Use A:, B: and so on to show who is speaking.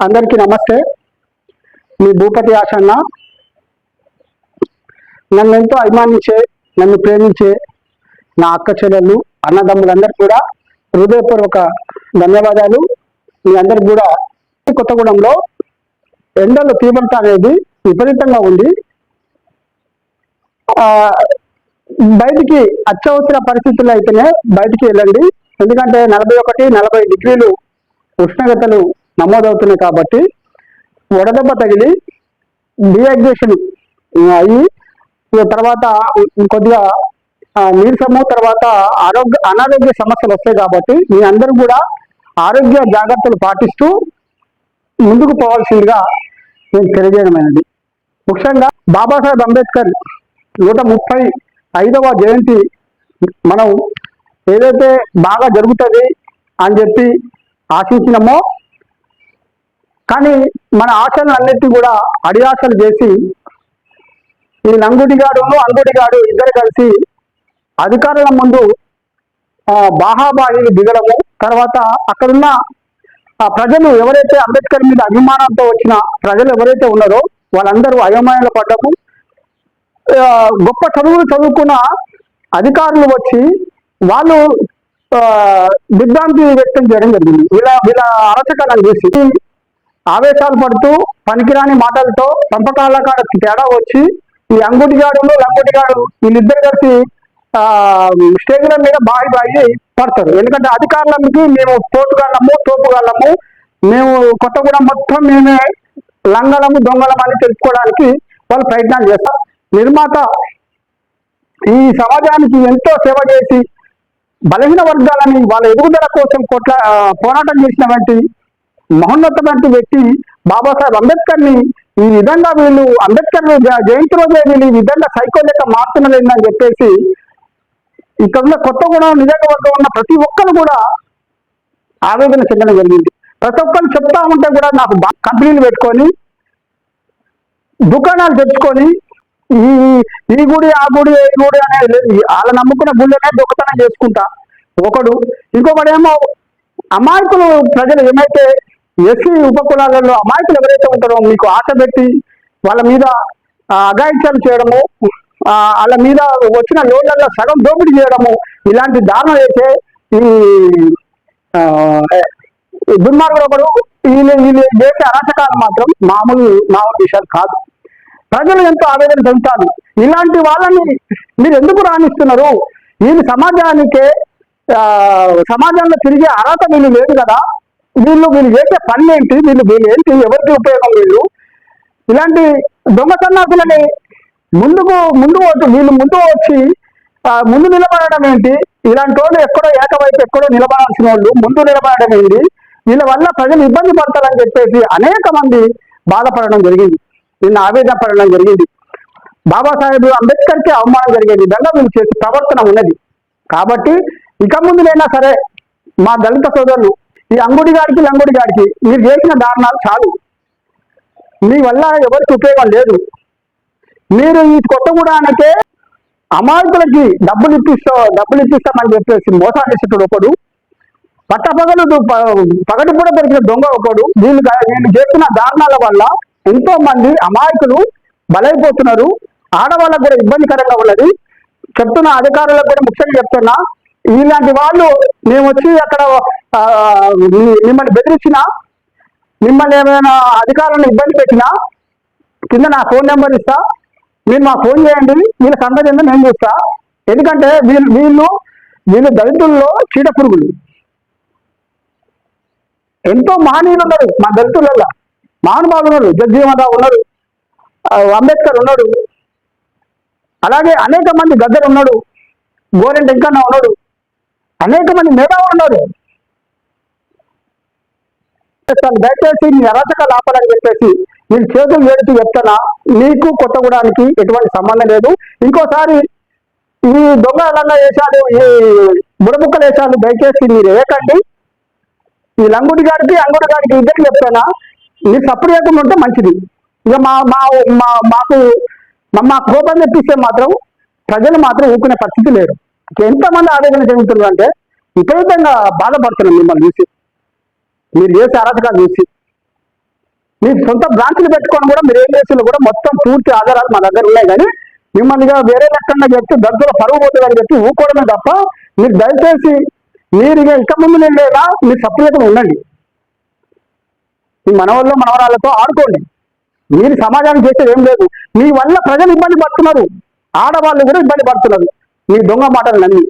A: అందరికీ నమస్తే. మీ భూపతి ఆశన్న. నన్ను ఎంతో అభిమానించే, నన్ను ప్రేమించే నా అక్క చెల్లెళ్ళు, అన్నదమ్ములందరికీ కూడా హృదయపూర్వక ధన్యవాదాలు. మీ అందరికి కూడా కొత్తగూడెంలో ఎండల తీవ్రత అనేది విపరీతంగా ఉంది. బయటికి అత్యవసర పరిస్థితుల్లో అయితేనే బయటికి వెళ్ళండి. ఎందుకంటే 41-40 డిగ్రీలు ఉష్ణోగ్రతలు నమోదవుతున్నాయి. కాబట్టి వడదెబ్బ తగిలి డిహైడ్రేషన్ అయ్యి తర్వాత కొద్దిగా నీరసము, తర్వాత అనారోగ్య సమస్యలు వస్తాయి. కాబట్టి మీ అందరూ కూడా ఆరోగ్య జాగ్రత్తలు పాటిస్తూ ముందుకు పోవాల్సిందిగా నేను తెలియజేయడమైనది. ముఖ్యంగా బాబాసాహెబ్ అంబేద్కర్ 135వ జయంతి మనం ఏదైతే బాగా జరుగుతుంది అని చెప్పి ఆశించినామో, కానీ మన ఆశలన్నిటి కూడా అడియాసలు చేసి ఈ లంగుడిగాడును అంగుడిగాడు ఇద్దరు కలిసి అధికారుల ముందు బాహాబాహి దిగడము, తర్వాత అక్కడున్న ప్రజలు ఎవరైతే అంబేద్కర్ మీద అభిమానంతో వచ్చిన ప్రజలు ఎవరైతే ఉన్నారో వాళ్ళందరూ అయోమయాలు పడ్డము. గొప్ప చదువులు చదువుకున్న అధికారులు వచ్చి వాళ్ళు దిగ్భ్రాంతి వ్యక్తం చేయడం జరిగింది. వీళ్ళ అరచకాలను చూసి ఆవేశాలు పడుతూ పనికిరాని మాటలతో పంపకాల కాడ తేడా వచ్చి ఈ అంగుడిగాడులు లంగుడిగాడు వీళ్ళిద్దరు కలిసి స్టేజ్ల మీద బాయి పడతారు. ఎందుకంటే అధికారులకి మేము తోపుగాళ్ళము, మేము కొత్తగూడెం మొత్తం మేమే లంగలము దొంగలం అని తెలుసుకోవడానికి వాళ్ళు ప్రయత్నాలు చేస్తారు. నిర్మాత ఈ సమాజానికి ఎంతో సేవ చేసి బలహీన వర్గాలని వాళ్ళ ఎదుగుదల కోసం పోరాటం చేసినటువంటి మహోన్నతమైన వ్యక్తి బాబాసాహెబ్ అంబేద్కర్ని ఈ విధంగా వీళ్ళు అంబేద్కర్ జయంతి రోజే వీళ్ళు ఈ విధంగా సైకో లెక్క మారుతున్నలేదని చెప్పేసి ఇక్కడ ఉన్న కొత్తగూడెం నియోజకవర్గం ఉన్న ప్రతి ఒక్కరు కూడా ఆవేదన చెందడం జరిగింది. ప్రతి ఒక్కరు చెప్తా ఉంటే కూడా నాకు కంపెనీలు పెట్టుకొని దుకాణాలు తెచ్చుకొని ఈ గుడి ఆ గుడి ఈ గుడి అనేది వాళ్ళ నమ్ముకున్న గుళ్ళనే దొంగతనం చేసుకుంటా ఒకడు, ఇంకొకడేమో అమాయకులు ప్రజలు ఏమైతే ఎస్సీ ఉపకులాలలో అమాయకులు ఎవరైతే ఉంటారో మీకు ఆశ పెట్టి వాళ్ళ మీద అఘాయిత్యాలు చేయడము, వాళ్ళ మీద వచ్చిన లోన్లలో సగం దోపిడీ చేయడము, ఇలాంటి దారుణం చేసే ఈ దుర్మార్గులు ఒకడు వీళ్ళు చేసే అరాచకాలు మాత్రం మామూలు విషయాలు కాదు. ప్రజలు ఎంతో ఆవేదన చెందుతారు. ఇలాంటి వాళ్ళని మీరు ఎందుకు రాణిస్తున్నారు? వీళ్ళు సమాజంలో తిరిగే అర్హత వీళ్ళు లేదు కదా. వీళ్ళు చేసే పని ఏంటి? వీళ్ళు ఏంటి? ఎవరికి ఉపయోగం? ఇలాంటి దొంగ సన్నాసులని వీళ్ళు ముందు వచ్చి ముందు నిలబడడం ఏంటి? ఇలాంటి వాళ్ళు ఎక్కడో ఏకవైపు ఎక్కడో నిలబడాల్సిన వాళ్ళు ముందు నిలబడడం ఏంటి? వీళ్ళ వల్ల ప్రజలు ఇబ్బంది పడతారని చెప్పేసి అనేక మంది బాధపడడం జరిగింది, నిన్న ఆవేదన పడడం జరిగింది. బాబాసాహెబ్ అంబేద్కర్కి అవమానం జరిగే విధంగా వీళ్ళు చేసే ప్రవర్తన ఉన్నది. కాబట్టి ఇక ముందులైనా సరే మా దళిత సోదరులు ఈ అంగుడిగాడికి లంగుడిగాడికి మీరు చేసిన దారుణాలు చాలు. మీ వల్ల ఎవరికి ఉపయోగం లేదు. మీరు ఈ కొత్తగూడెంకే అమాయకులకి డబ్బులు ఇప్పిస్తామని చెప్పేసి మోసాలు చేసేటోడు ఒకడు, పగటి కూడా దొరికిన దొంగ ఒకడు. వీళ్ళు చేస్తున్న దారుణాల వల్ల ఎంతో మంది అమాయకులు బలైపోతున్నారు. ఆడవాళ్ళకు కూడా ఇబ్బందికరంగా ఉన్నది. చెప్తున్న అధికారులకు కూడా ముఖ్యంగా చెప్తున్నా, ఇలాంటి వాళ్ళు మేము వచ్చి అక్కడ మిమ్మల్ని బెదిరించినా, మిమ్మల్ని ఏమైనా అధికారులను ఇబ్బంది పెట్టినా కింద నా ఫోన్ నెంబర్ ఇస్తా, మీరు మా ఫోన్ చేయండి, వీళ్ళ సంగతి ఏందో నేను చూస్తా. ఎందుకంటే వీళ్ళు దళితుల్లో చీడ పురుగులు. ఎంతో మహనీయులు ఉన్నారు మా దళితులలో, మహానుభావులు ఉన్నారు. జగ్జీవనరావు ఉన్నాడు, అంబేద్కర్ ఉన్నాడు, అలాగే అనేక మంది గద్దరు ఉన్నాడు, గోరెంట వెంకన్న ఉన్నాడు, అనేక మంది మేధావులు ఉన్నారు. దయచేసి మీ అరాచకాలు ఆపాలని చెప్పేసి నేను చేతులు ఏడుతూ చెప్తానా. మీకు కొత్తగూడానికి ఎటువంటి సంబంధం లేదు. ఇంకోసారి ఈ దొంగ వేషాలు, ఈ బుడబుక్కల వేషాలు దయచేసి మీరు వేయకండి. ఈ లంగుడి గారికి అంగుడి గారికి ఇద్దరికి చెప్తానా, మీరు సపోర్ట్ చేయకుండా ఉంటే మంచిది. ఇక మా కోపం తెప్పిస్తే మాత్రం ప్రజలు మాత్రం ఊరుకునే పరిస్థితి లేరు. ఎంతమంది ఆవేదన చెందుతున్నారు అంటే విపరీతంగా బాధపడుతున్నాం మిమ్మల్ని చూసి, మీరు చేసే అరాచకాలు చూసి. మీ సొంత బ్రాంచ్లు పెట్టుకొని కూడా మీరు ఏం చేసినా కూడా మొత్తం పూర్తి ఆధారాలు మా దగ్గర ఉన్నాయి. కానీ మిమ్మల్ని వేరే లెక్కన చెప్తే దగ్గర పరుగు పోతుందని చెప్పి ఊకోవడమే తప్ప మీరు దయచేసి మీరు ఇక ముందు లేదా మీరు సపరేట్గా ఉండండి. మీ మనవాళ్ళు మనవరాళ్ళతో ఆడుకోండి. మీరు సమాజానికి చేసేది ఏం లేదు. మీ వల్ల ప్రజలు ఇబ్బంది పడుతున్నారు, ఆడవాళ్ళు కూడా ఇబ్బంది పడుతున్నారు మీ దొంగ మాటలు నమ్మి.